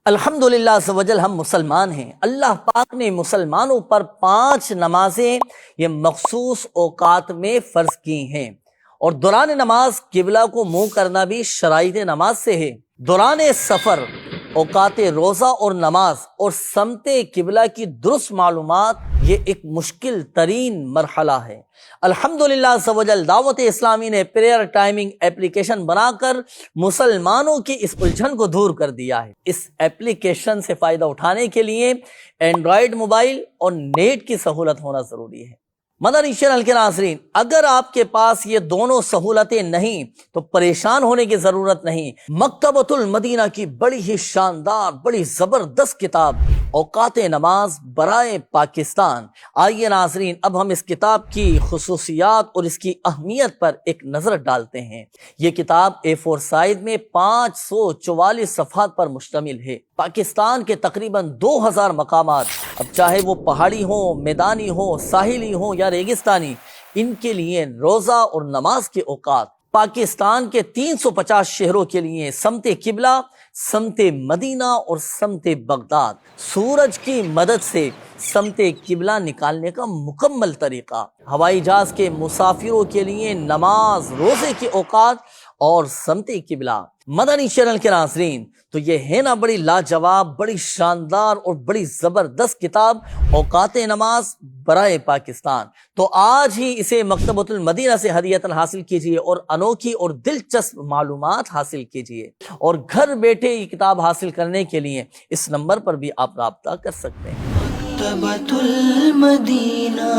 الحمدللہ عز و جل ہم مسلمان ہیں۔ اللہ پاک نے مسلمانوں پر 5 نمازیں یہ مخصوص اوقات میں فرض کی ہیں، اور دوران نماز قبلہ کو منہ کرنا بھی شرائط نماز سے ہے۔ دوران سفر اوقات روزہ اور نماز اور سمت قبلہ کی درست معلومات یہ ایک مشکل ترین مرحلہ ہے۔ الحمدللہ عز و جل دعوت اسلامی نے پریئر ٹائمنگ اپلیکیشن بنا کر مسلمانوں کی اس الجھن کو دور کر دیا ہے۔ اس اپلیکیشن سے فائدہ اٹھانے کے لیے اینڈرائیڈ موبائل اور نیٹ کی سہولت ہونا ضروری ہے۔ مدنی چینل کے ناظرین، اگر آپ کے پاس یہ دونوں سہولتیں نہیں تو پریشان ہونے کی ضرورت نہیں۔ مکتبۃ المدینہ کی بڑی ہی شاندار، بڑی زبردست کتاب اوقات نماز برائے پاکستان۔ آئیے ناظرین، اب ہم اس کتاب کی خصوصیات اور اس کی اہمیت پر ایک نظر ڈالتے ہیں۔ یہ کتاب A4 سائز میں 544 صفحات پر مشتمل ہے۔ پاکستان کے تقریباً 2000 مقامات، اب چاہے وہ پہاڑی ہوں، میدانی ہوں، ساحلی ہوں یا ریگستانی، ان کے لیے روزہ اور نماز کے اوقات۔ پاکستان کے 350 شہروں کے لیے سمت قبلہ، سمت مدینہ اور سمت بغداد، سورج کی مدد سے سمت قبلہ نکالنے کا مکمل طریقہ، ہوائی جہاز کے مسافروں کے لیے نماز، روزے کے اوقات اور سمت قبلہ۔ مدنی چینل کے ناظرین، تو یہ ہے نا بڑی لاجواب، بڑی شاندار اور بڑی زبردست کتاب اوقات نماز برائے پاکستان۔ تو آج ہی اسے مکتبۃ المدینہ سے ہدیۃً حاصل کیجئے اور انوکھی اور دلچسپ معلومات حاصل کیجئے، اور گھر بیٹھے یہ کتاب حاصل کرنے کے لیے اس نمبر پر بھی آپ رابطہ کر سکتے ہیں۔ مکتبۃ المدینہ